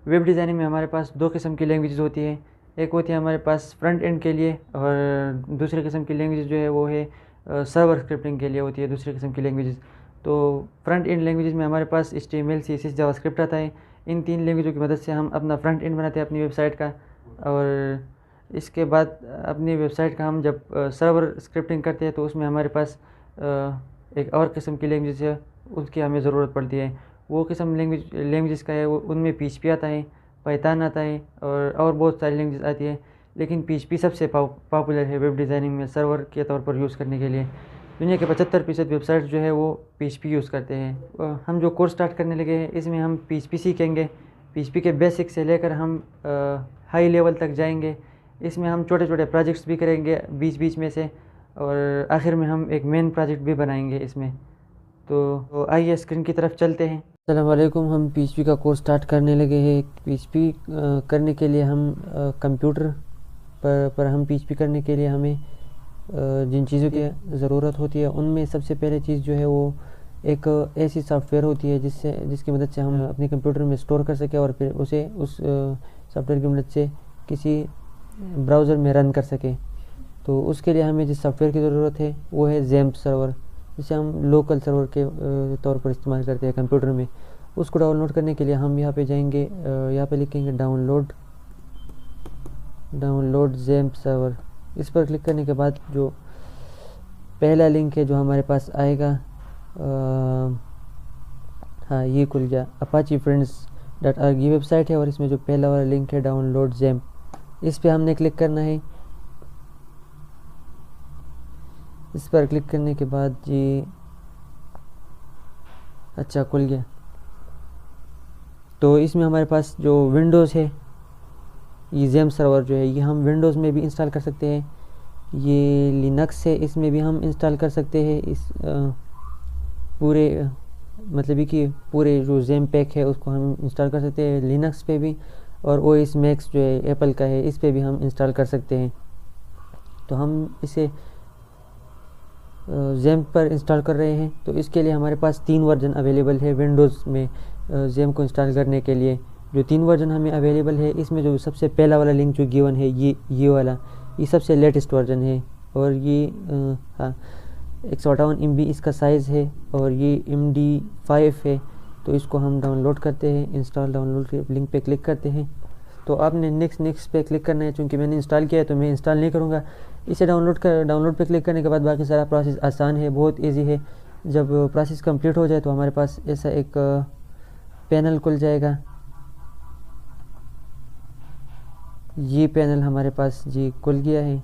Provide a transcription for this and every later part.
Web designing में हमारे पास दो किस्म की लैंग्वेजेस होती है। एक होती है हमारे पास फ्रंट एंड के लिए, और दूसरी किस्म की लैंग्वेज जो है वो है सर्वर स्क्रिप्टिंग के लिए होती है दूसरी किस्म की लैंग्वेजेस। तो फ्रंट एंड लैंग्वेजेस में हमारे पास HTML CSS जावास्क्रिप्ट आता है। इन 3 लैंग्वेजों की मदद से हम अपना फ्रंट एंड बनाते हैं अपनी वेबसाइट का, और इसके बाद अपनी वेबसाइट का हम जब सर्वर स्क्रिप्टिंग करते हैं तो उसमें हमारे पास एक और किस्म की लैंग्वेज है, उसकी हमें ज़रूरत पड़ती है। वो किस्म लैंग्वेज का है वो, उनमें PHP आता है, पाइथन आता है, और बहुत सारी लैंग्वेज आती है। लेकिन PHP सबसे पॉपुलर है वेब डिज़ाइनिंग में सर्वर के तौर पर यूज़ करने के लिए। दुनिया के 75% वेबसाइट जो है वो PHP यूज़ करते हैं। हम जो कोर्स स्टार्ट करने लगे हैं इसमें हम PHP सीखेंगे। PHP के बेसिक से लेकर हम हाई लेवल तक जाएंगे। इसमें हम छोटे छोटे प्रोजेक्ट्स भी करेंगे बीच बीच में से, और आखिर में हम एक मेन प्रोजेक्ट भी बनाएंगे इसमें। तो आइए स्क्रीन की तरफ चलते हैं। अस्सलाम वालेकुम, हम PHP का कोर्स स्टार्ट करने लगे हैं। PHP करने के लिए हम कंप्यूटर पर हम PHP करने के लिए हमें जिन चीज़ों की ज़रूरत होती है उनमें सबसे पहले चीज़ जो है वो एक ऐसी सॉफ्टवेयर होती है जिसकी मदद से हम अपने कंप्यूटर में स्टोर कर सकें और फिर उसे उस सॉफ्टवेयर की मदद से किसी ब्राउज़र में रन कर सकें। तो उसके लिए हमें जिस सॉफ्टवेयर की ज़रूरत है वो है XAMPP सर्वर, जिसे हम लोकल सर्वर के तौर पर इस्तेमाल करते हैं कंप्यूटर में। उसको डाउनलोड करने के लिए हम यहाँ पे जाएंगे, यहाँ पे लिखेंगे डाउनलोड XAMPP सर्वर। इस पर क्लिक करने के बाद जो पहला लिंक है जो हमारे पास आएगा, हाँ ये खुल गया, apache-friends.org ये वेबसाइट है, और इसमें जो पहला वाला लिंक है डाउनलोड XAMPP, इस पर हमने क्लिक करना है। इस पर क्लिक करने के बाद जी अच्छा खुल गया। तो इसमें हमारे पास जो विंडोज़ है, ये XAMPP सर्वर जो है ये हम विंडोज़ में भी इंस्टॉल कर सकते हैं। ये लिनक्स है, इसमें भी हम इंस्टॉल कर सकते हैं। इस पूरे मतलब कि पूरे जो XAMPP पैक है उसको हम इंस्टॉल कर सकते हैं लिनक्स पे भी, और OS Max जो है एप्पल का है इस पे भी हम इंस्टॉल कर सकते हैं। तो हम इसे XAMPP पर इंस्टॉल कर रहे हैं। तो इसके लिए हमारे पास 3 वर्जन अवेलेबल है विंडोज़ में XAMPP को इंस्टॉल करने के लिए। जो 3 वर्जन हमें अवेलेबल है इसमें जो सबसे पहला वाला लिंक जो गिवन है ये वाला, ये सबसे लेटेस्ट वर्जन है, और ये हाँ 158 MB इसका साइज़ है, और ये MD5 है। तो इसको हम डाउनलोड करते हैं, इंस्टॉल डाउनलोड के लिंक पे क्लिक करते हैं। तो आपने नेक्स्ट पे क्लिक करना है, चूँकि मैंने इंस्टॉल किया है तो मैं इंस्टॉल नहीं करूँगा। इसे डाउनलोड पे क्लिक करने के बाद बाकी सारा प्रोसेस आसान है, बहुत इजी है। जब प्रोसेस कंप्लीट हो जाए तो हमारे पास ऐसा एक पैनल खुल जाएगा। ये पैनल हमारे पास जी खुल गया है,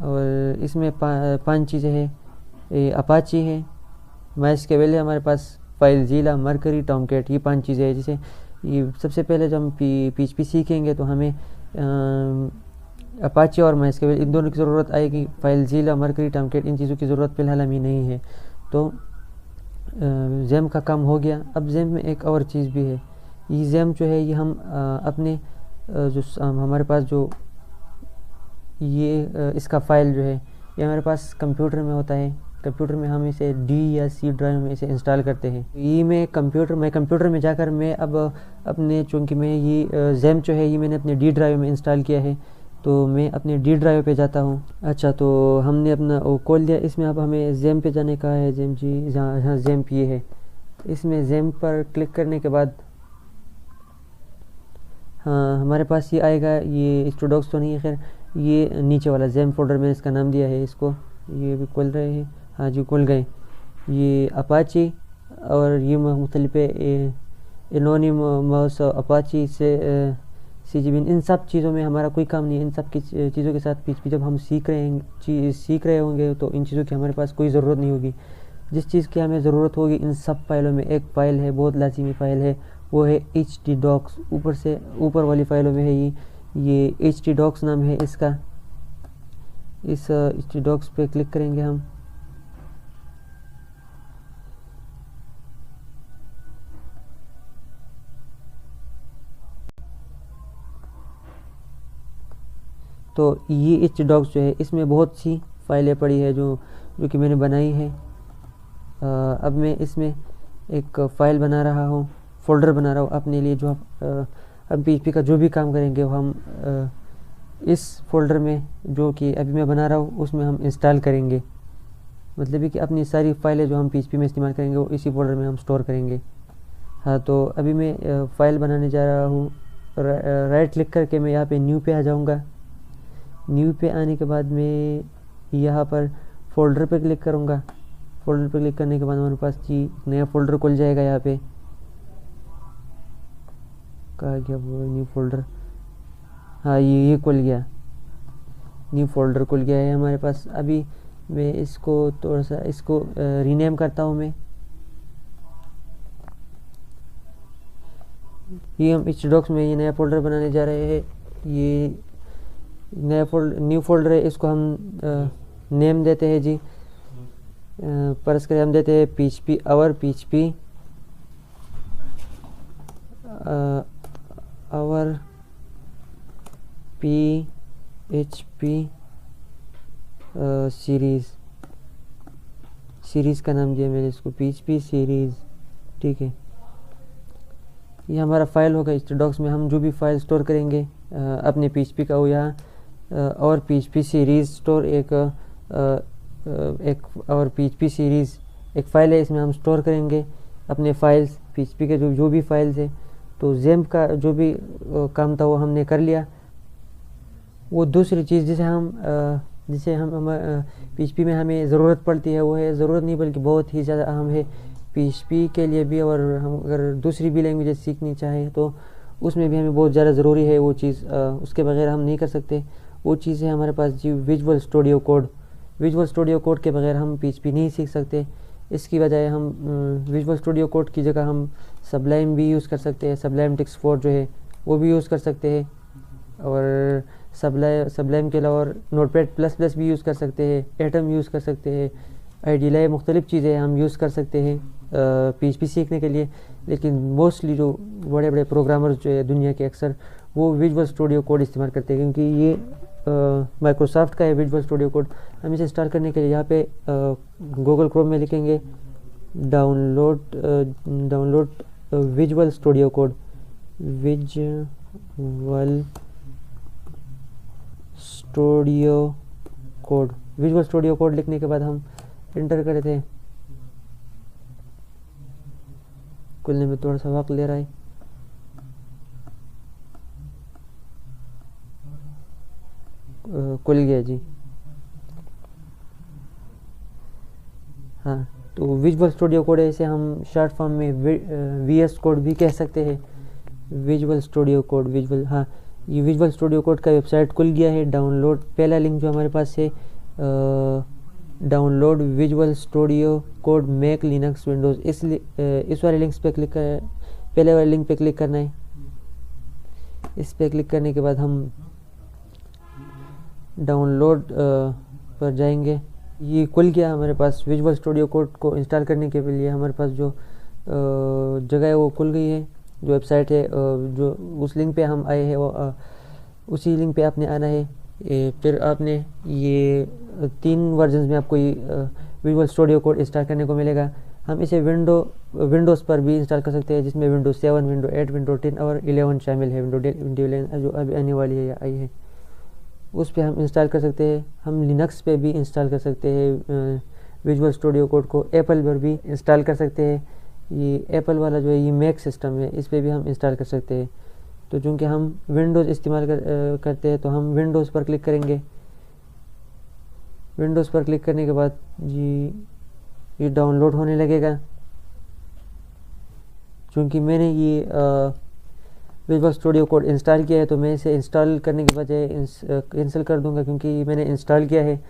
और इसमें 5 चीज़ें हैं। अपाची है, MySQL है हमारे पास, फाइलज़ीला, मरकरी, टॉमकैट, ये 5 चीज़ें हैं। जिसे ये सबसे पहले जब हम PHP सीखेंगे तो हमें अपाची और MySQL इन दोनों की ज़रूरत आएगी। फाइलज़ीला, मरकरी, टॉमकैट इन चीज़ों की ज़रूरत फ़िलहाल हमें नहीं है। तो XAMPP का काम हो गया। अब XAMPP में एक और चीज़ भी है। ये XAMPP जो है ये हम अपने जो हमारे पास जो ये इसका फ़ाइल जो है ये हमारे पास कंप्यूटर में होता है। कंप्यूटर में हम इसे D या C ड्राइव में इसे इंस्टॉल करते हैं। ये मैं कंप्यूटर में जाकर मैं अब अपने, चूँकि मैं ये XAMPP जो है ये मैंने अपने D ड्राइव में इंस्टॉल किया है, तो मैं अपने D ड्राइव पे जाता हूँ। अच्छा, तो हमने अपना वो खोल लिया। इसमें अब हमें XAMPP पे जाने का है। XAMPP जी, जहाँ XAMPP ये है, इसमें XAMPP पर क्लिक करने के बाद हाँ हमारे पास ये आएगा। ये स्टूडोक्स तो नहीं है, खैर ये नीचे वाला XAMPP फोल्डर मैंने इसका नाम दिया है इसको। ये भी खोल रहे हैं, हाँ जी खुल गए। ये अपाची और ये मुख्तलिफ एनोनिमस अपाची से CGBin, इन सब चीज़ों में हमारा कोई काम नहीं है। इन सब की चीज़ों के साथ PHP जब हम सीख रहे होंगे तो इन चीज़ों की हमारे पास कोई ज़रूरत नहीं होगी। जिस चीज़ की हमें ज़रूरत होगी इन सब फाइलों में एक फ़ाइल है, बहुत लाजिमी फ़ाइल है, वो है htdocs। ऊपर वाली फ़ाइलों में है ये htdocs नाम है इसका। इस htdocs पे क्लिक करेंगे हम। तो ये htdocs जो है इसमें बहुत सी फाइलें पड़ी है जो कि मैंने बनाई है। अब मैं इसमें एक फ़ाइल बना रहा हूँ फ़ोल्डर बना रहा हूँ अपने लिए, जो हम PHP का जो भी काम करेंगे वो हम इस फोल्डर में जो कि अभी मैं बना रहा हूँ उसमें हम इंस्टॉल करेंगे। मतलब कि अपनी सारी फाइलें जो हम PHP में इस्तेमाल करेंगे वो इसी फोल्डर में हम स्टोर करेंगे। हाँ, तो अभी मैं फ़ाइल बनाने जा रहा हूँ। राइट क्लिक करके मैं यहाँ पे न्यू पे आ जाऊँगा। न्यू पे आने के बाद मैं यहाँ पर फोल्डर पे क्लिक करूँगा। फोल्डर पे क्लिक करने के बाद हमारे पास जी नया फोल्डर खुल जाएगा। यहाँ पे कहा गया वो न्यू फोल्डर, हाँ ये खुल गया, न्यू फोल्डर खुल गया है हमारे पास। अभी मैं इसको थोड़ा सा इसको रीनेम करता हूँ मैं। ये हम htdocs में ये नया फोल्डर बनाने जा रहे हैं। ये नया न्यू फोल्डर है, इसको हम नेम देते हैं जी। परस करें हम देते हैं PHP आवर PHP सीरीज़ का नाम दिया मैंने इसको PHP सीरीज़। ठीक है, ये हमारा फाइल होगा। htdocs में हम जो भी फाइल स्टोर करेंगे अपने PHP का, वो यहाँ और PHP सीरीज़ स्टोर एक और PHP सीरीज़ एक फ़ाइल है, इसमें हम स्टोर करेंगे अपने फाइल्स PHP के जो भी फाइल्स है। तो XAMPP का जो भी काम था वो हमने कर लिया। वो दूसरी चीज़ जिसे हम PHP में हमें ज़रूरत पड़ती है, वो है ज़रूरत नहीं बल्कि बहुत ही ज़्यादा अहम है PHP के लिए भी, और हम अगर दूसरी भी लैंग्वेजेस सीखनी चाहें तो उसमें भी हमें बहुत ज़्यादा ज़रूरी है वो चीज़। उसके बगैर हम नहीं कर सकते। वो चीज़ है हमारे पास जी Visual studio Code. Visual studio Code के बगैर हम PHP नहीं सीख सकते। इसकी बजाय हम विजुअल स्टूडियो कोड की जगह हम सबलाइम भी यूज़ कर सकते हैं। सबलाइम टेक्स्ट 4 जो है वो भी यूज़ कर सकते हैं, और सबलाइम के अलावा नोटपैड++ भी यूज़ कर सकते हैं, एटम यूज़ कर सकते हैं, आइडियालाई मुख्तलिफ़ चीज़ें हम यूज़ कर सकते हैं PHP सीखने के लिए। लेकिन मोस्टली जो बड़े बड़े प्रोग्रामर्स जो है दुनिया के अक्सर वो विजुअल स्टूडियो कोड इस्तेमाल करते हैं, क्योंकि ये माइक्रोसॉफ्ट का है विजुअल स्टूडियो कोड। हम इसे इंस्टॉल करने के लिए यहाँ पे गूगल क्रोम में लिखेंगे download visual studio Code. Visual studio code लिखने के बाद हम इंटर करते हैं। खुलने में थोड़ा सा वक्त ले रहा है। खुल गया जी। हाँ, तो विजुअल स्टूडियो कोड है, इसे हम शॉर्ट फॉर्म में VS कोड भी कह सकते हैं। विजुअल स्टूडियो कोड हाँ, ये विजुअल स्टूडियो कोड का वेबसाइट खुल गया है। डाउनलोड पहला लिंक जो हमारे पास है download visual studio code Mac Linux Windows, इस वाले लिंक्स पे क्लिक कर, पहले वाले लिंक पे क्लिक करना है। इस पे क्लिक करने के बाद हम डाउनलोड पर जाएंगे। ये खुल गया हमारे पास। विजुअल स्टूडियो कोड को इंस्टॉल करने के लिए हमारे पास जो जगह है वो खुल गई है, जो वेबसाइट है, जो उस लिंक पे हम आए हैं वो उसी लिंक पे आपने आना है। फिर आपने ये 3 वर्जन्स में आपको ये विजुअल स्टूडियो कोड इंस्टॉल करने को मिलेगा। हम इसे विंडोज़ पर भी इंस्टॉल कर सकते हैं, जिसमें विंडोज़ 7, विंडोज़ 8, विंडोज़ 10 और 11 शामिल है। विंडो 11 जो अभी आने वाली है या आई है उस पर हम इंस्टॉल कर सकते हैं। हम लिनक्स पे भी इंस्टॉल कर सकते हैं विजुअल स्टूडियो कोड को। एप्पल पर भी इंस्टॉल कर सकते हैं। ये एप्पल वाला जो है ये मैक सिस्टम है, इस पर भी हम इंस्टॉल कर सकते हैं। तो चूँकि हम विंडोज़ इस्तेमाल करते हैं तो हम विंडोज़ पर क्लिक करेंगे। विंडोज़ पर क्लिक करने के बाद ये डाउनलोड होने लगेगा। चूँकि मैंने ये विजुअल स्टूडियो कोड इंस्टॉल किया है तो मैं इसे इंस्टॉल करने के बजाय कैंसिल कर दूंगा, क्योंकि मैंने इंस्टॉल किया है।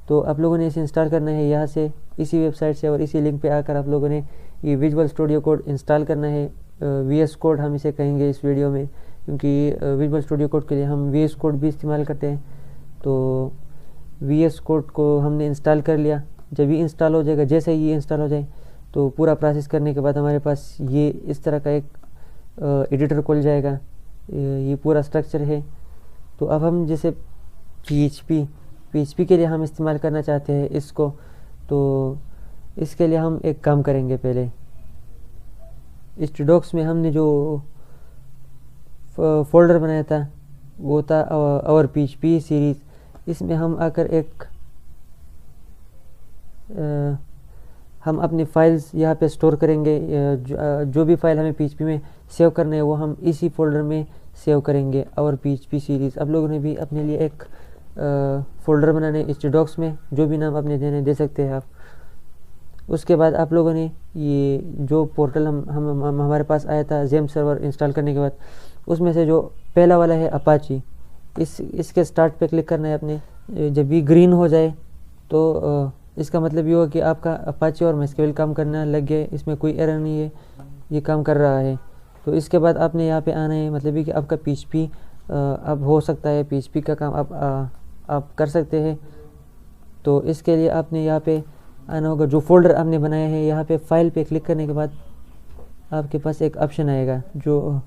तो आप लोगों ने इसे इंस्टॉल करना है यहाँ से, इसी वेबसाइट से, और इसी लिंक पे आकर आप लोगों ने ये विजुअल स्टूडियो कोड इंस्टॉल करना है। VS कोड हम इसे कहेंगे इस वीडियो में, क्योंकि विजुअल स्टूडियो कोड के लिए हम VS कोड भी इस्तेमाल करते हैं। तो VS कोड को हमने इंस्टॉल कर लिया। जब ये इंस्टॉल हो जाएगा, जैसे ही ये इंस्टॉल हो जाए तो पूरा प्रोसेस करने के बाद हमारे पास ये इस तरह का एक एडिटर खुल जाएगा। ये पूरा स्ट्रक्चर है। तो अब हम जैसे PHP के लिए हम इस्तेमाल करना चाहते हैं इसको, तो इसके लिए हम एक काम करेंगे। पहले इस डॉक्स में हमने जो फोल्डर बनाया था वो था और PHP सीरीज़। इसमें हम आकर हम अपनी फाइल्स यहाँ पे स्टोर करेंगे। जो भी फाइल हमें PHP में सेव करना है वो हम इसी फोल्डर में सेव करेंगे, और PHP सीरीज़। आप लोगों ने भी अपने लिए एक फ़ोल्डर बनाने इस डॉक्स में, जो भी नाम अपने देने दे सकते हैं आप। उसके बाद आप लोगों ने ये जो पोर्टल हमारे पास आया था जेम सर्वर इंस्टॉल करने के बाद, उसमें से जो पहला वाला है अपाची, इसके स्टार्ट पे क्लिक करना है अपने। जब ये ग्रीन हो जाए तो इसका मतलब ये होगा कि आपका अपाची और MySQL काम करना लग गया है, इसमें कोई एरर नहीं है, ये काम कर रहा है। तो इसके बाद आपने यहाँ पे आना है, मतलब ये कि आपका PHP अब हो सकता है, PHP का काम आप कर सकते हैं। तो इसके लिए आपने यहाँ पे आना होगा। जो फोल्डर आपने बनाया है, यहाँ पे फाइल पे क्लिक करने के बाद आपके पास एक ऑप्शन आएगा, जो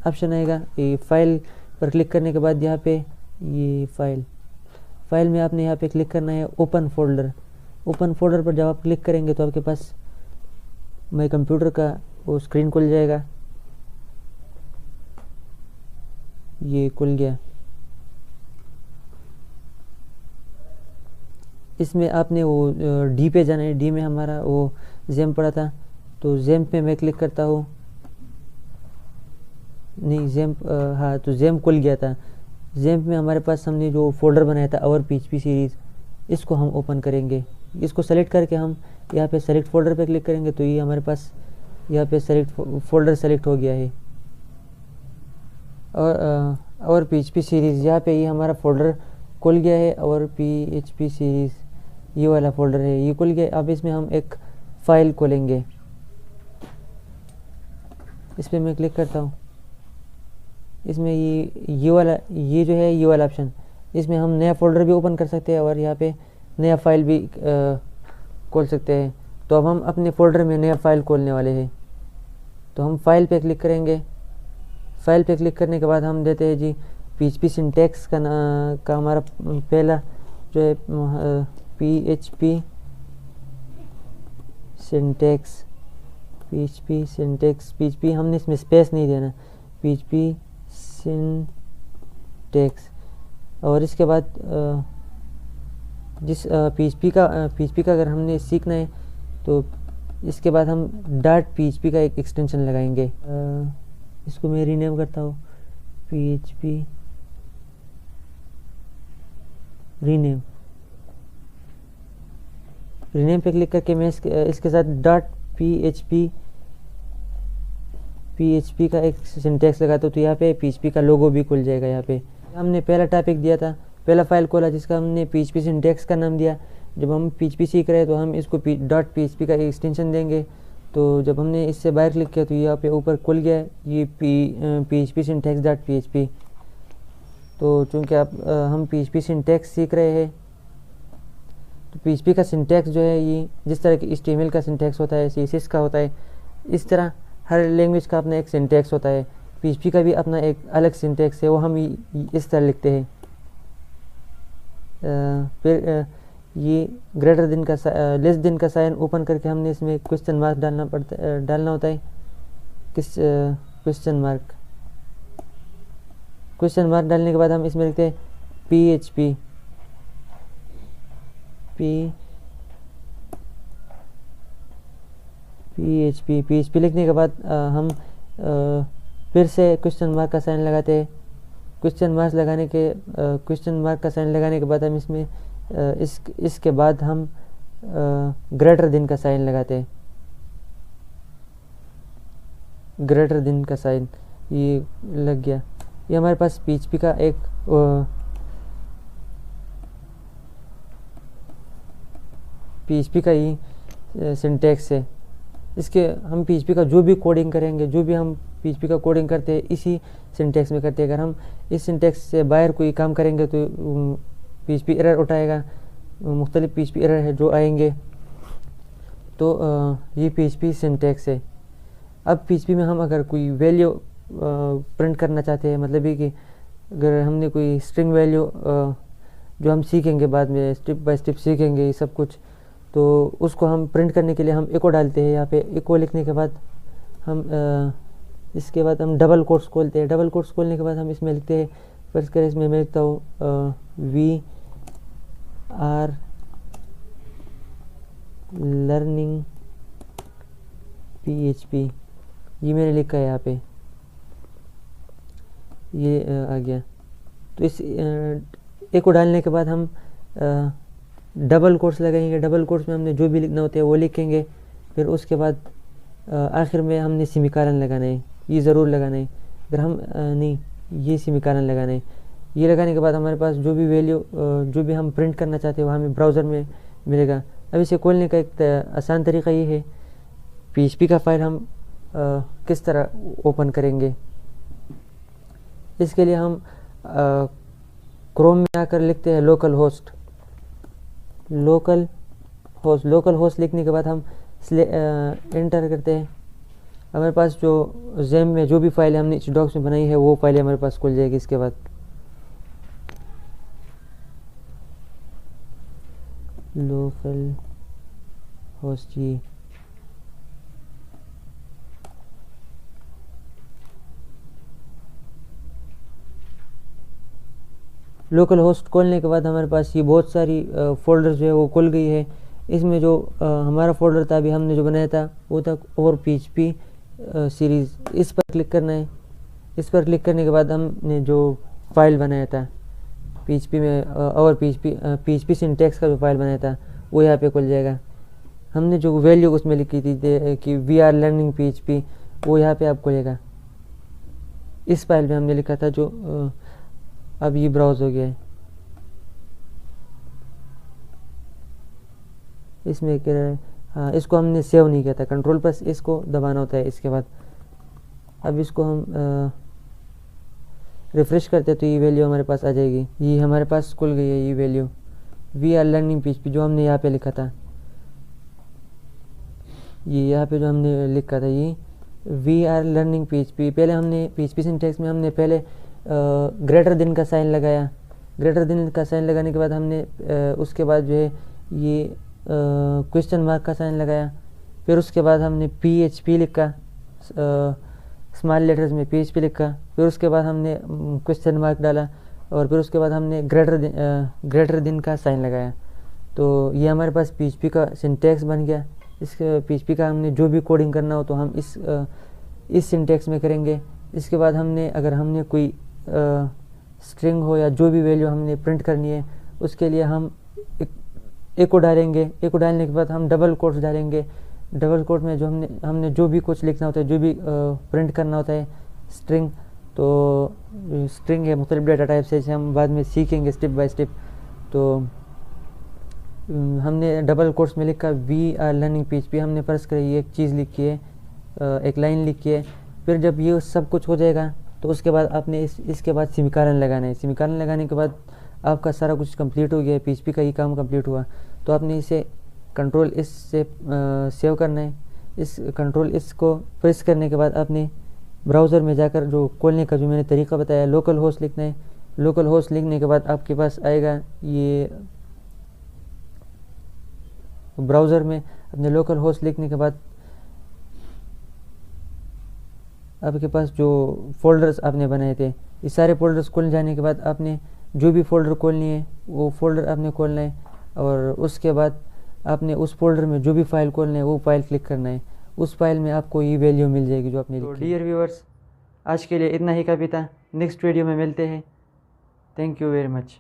ऑप्शन आएगा ये फाइल पर क्लिक करने के बाद यहाँ पे ये फाइल में आपने यहाँ पे क्लिक करना है ओपन फोल्डर। ओपन फोल्डर पर जब आप क्लिक करेंगे तो आपके पास माई कंप्यूटर का वो स्क्रीन खुल जाएगा। ये खुल गया। इसमें आपने वो डी पे जाना है। डी में हमारा वो जेम पड़ा था, तो जेम पे मैं क्लिक करता हूँ। नहीं जेम, हाँ, तो जेम खुल गया था। जेम में हमारे पास हमने जो फोल्डर बनाया था और PHP सीरीज़, इसको हम ओपन करेंगे। इसको सेलेक्ट करके हम यहाँ पे सेलेक्ट फोल्डर पे क्लिक करेंगे तो ये हमारे पास यहाँ पे सेलेक्ट फोल्डर सेलेक्ट हो गया है। और PHP सीरीज़ यहाँ पे ये हमारा फोल्डर खुल गया है, और PHP सीरीज़ ये वाला फोल्डर है, ये खुल गया। अब इसमें हम एक फ़ाइल खोलेंगे। इस पर मैं क्लिक करता हूँ। इसमें ये वाला ऑप्शन, इसमें हम नया फोल्डर भी ओपन कर सकते हैं और यहाँ पे नया फाइल भी खोल सकते हैं। तो अब हम अपने फोल्डर में नया फाइल खोलने वाले हैं। तो हम फाइल पे क्लिक करेंगे। फाइल पे क्लिक करने के बाद हम देते हैं जी PHP सिंटैक्स का हमारा पहला जो है PHP सिंटैक्स। PHP हमने इसमें स्पेस नहीं देना, PHP सिंटैक्स। और इसके बाद जिस PHP का अगर हमने सीखना है तो इसके बाद हम .php का एक एक्सटेंशन लगाएंगे। इसको मैं रीनेम करता हूँ, PHP रीनेम पे क्लिक करके मैं इसके साथ .php का एक सिंटैक्स लगाता हूँ। तो यहाँ पे PHP का लोगो भी खुल जाएगा। यहाँ पे हमने पहला टॉपिक दिया था, पहला फाइल खोला जिसका हमने PHP सिंटैक्स का नाम दिया। जब हम PHP सीख रहे हैं तो हम इसको .php का एक्सटेंशन देंगे। तो जब हमने इससे बाहर क्लिक किया तो यहाँ पे ऊपर खुल गया ये PHP सिंटैक्स .php। तो चूँकि हम PHP सिंटैक्स सीख रहे हैं तो PHP का सिंटैक्स जो है ये जिस तरह की HTML का सिंटैक्स होता है, CSS का होता है, इस तरह हर लैंग्वेज का अपना एक सिंटैक्स होता है। PHP का भी अपना एक अलग सिंटैक्स है, वो हम इस तरह लिखते हैं। फिर ये ग्रेटर देन का लेस देन का साइन ओपन करके हमने इसमें क्वेश्चन मार्क डालना होता है। क्वेश्चन मार्क डालने के बाद हम इसमें लिखते हैं PHP लिखने के बाद हम फिर से क्वेश्चन मार्क का साइन लगाते हैं। क्वेश्चन मार्क का साइन लगाने के बाद हम इसमें इसके बाद हम ग्रेटर देन का साइन लगाते हैं। ग्रेटर देन का साइन ये लग गया। ये हमारे पास PHP का एक PHP का ही सिंटैक्स है। इसके हम PHP का जो भी कोडिंग करेंगे, जो भी हम PHP का कोडिंग करते हैं इसी सिंटैक्स में करते हैं। अगर हम इस सिंटैक्स से बाहर कोई काम करेंगे तो PHP एरर उठाएगा। मुख्तलिफ PHP एरर है जो आएंगे। तो ये PHP सिंटैक्स है। अब PHP में हम अगर कोई वैल्यू प्रिंट करना चाहते हैं, मतलब ये कि अगर हमने कोई स्ट्रिंग वैल्यू जो हम सीखेंगे बाद में, स्टेप बाय स्टेप सीखेंगे ये सब कुछ, तो उसको हम प्रिंट करने के लिए हम इको डालते हैं। यहाँ पे इको लिखने के बाद हम इसके बाद हम डबल कोट्स खोलते हैं। डबल कोट्स खोलने के बाद हम इसमें लिखते हैं, फर्स्ट करें इसमें मैं लिखता हूँ वी आर लर्निंग PHP, ये मैंने लिखा है यहाँ पे, ये आ गया। तो इस एक को डालने के बाद हम डबल कोट्स लगाएंगे। डबल कोट्स में हमने जो भी लिखना होता है वो लिखेंगे। फिर उसके बाद आखिर में हमने सेमीकोलन लगाना है, ये ज़रूर लगाना है। अगर हम नहीं, ये सेमीकोलन लगाना है। ये लगाने के बाद हमारे पास जो भी वैल्यू जो भी हम प्रिंट करना चाहते हैं वो हमें ब्राउज़र में मिलेगा। अब इसे खोलने का एक आसान तरीका ये है, PHP का फाइल हम किस तरह ओपन करेंगे। इसके लिए हम क्रोम में आकर लिखते हैं लोकल होस्ट। लोकल होस्ट लिखने के बाद हम एंटर करते हैं। हमारे पास जो ज़ैम में जो भी फाइल हमने इस डॉक्स में बनाई है वो फाइल हमारे पास खुल जाएगी। इसके बाद लोकल होस्ट, ये लोकल होस्ट खोलने के बाद हमारे पास ये बहुत सारी फ़ोल्डर्स जो है वो खुल गई है। इसमें जो हमारा फ़ोल्डर था, अभी हमने जो बनाया था वो था और PHP सीरीज़। इस पर क्लिक करना है। इस पर क्लिक करने के बाद हमने जो फाइल बनाया था PHP में और PHP सिंटैक्स का जो फाइल बनाया था वो यहाँ पे खुल जाएगा। हमने जो वैल्यू उसमें लिखी थी कि वी आर लर्निंग PHP, वो यहाँ पे आप खुलेगा। इस फाइल में हमने लिखा था जो अब ये ब्राउज़ हो गया है। इसमें कह रहा है, हाँ, इसको हमने सेव नहीं किया था, कंट्रोल प्लस इसको दबाना होता है। इसके बाद अब इसको हम रिफ़्रेश करते हैं तो ये वैल्यू हमारे पास आ जाएगी। ये हमारे पास खुल गई है ये value, we are learning PHP, जो हमने यहाँ पे लिखा था। ये यहाँ पे जो हमने लिखा था ये वी आर लर्निंग PHP। पहले हमने PHP सिंटैक्स में हमने पहले ग्रेटर देन का साइन लगाया। ग्रेटर देन का साइन लगाने के बाद हमने उसके बाद जो है ये क्वेश्चन मार्क का साइन लगाया। फिर उसके बाद हमने PHP लिखा, स्मॉल लेटर्स में PHP लिखा। फिर उसके बाद हमने क्वेश्चन मार्क डाला और फिर उसके बाद हमने ग्रेटर देन का साइन लगाया। तो ये हमारे पास PHP का सिंटैक्स बन गया। इस PHP का हमने जो भी कोडिंग करना हो तो हम इस सिंटैक्स में करेंगे। इसके बाद अगर हमने कोई स्ट्रिंग हो या जो भी वैल्यू हमने प्रिंट करनी है उसके लिए हम एक को डालेंगे। एक को डालने के बाद हम डबल कोट्स डालेंगे। डबल कोट में जो हमने जो भी कुछ लिखना होता है, जो भी प्रिंट करना होता है, स्ट्रिंग, तो स्ट्रिंग है मुख्तलिफ डेटा टाइप से, हम बाद में सीखेंगे स्टेप बाय स्टेप। तो हमने डबल कोट्स में लिखा वी आर लर्निंग PHP, हमने फर्ज करी एक चीज़ लिखी है, एक लाइन लिखी है। फिर जब ये सब कुछ हो जाएगा तो उसके बाद आपने इसके बाद सेमीकोलन लगाना है। सेमीकोलन लगाने के बाद आपका सारा कुछ कंप्लीट हो गया, PHP का ये काम कंप्लीट हुआ। तो आपने इसे कंट्रोल इस से सेव करना है। इस कंट्रोल इस को प्रेस करने के बाद आपने ब्राउज़र में जाकर जो खोलने का जो मैंने तरीका बताया, लोकल होस्ट लिखना है। लोकल होस्ट लिखने के बाद आपके पास आएगा ये ब्राउज़र में। अपने लोकल होस्ट लिखने के बाद आपके पास जो फ़ोल्डर्स आपने बनाए थे, ये सारे फ़ोल्डर्स खोल जाने के बाद आपने जो भी फ़ोल्डर खोलनी है वो फ़ोल्डर आपने खोलना है और उसके बाद आपने उस फ़ोल्डर में जो भी फ़ाइल खोलना है वो फ़ाइल क्लिक करना है। उस फाइल में आपको ये वैल्यू मिल जाएगी जो आपने लिखी। डियर व्यूअर्स, आज के लिए इतना ही काफ़ी था। नेक्स्ट वीडियो में मिलते हैं। Thank you very much.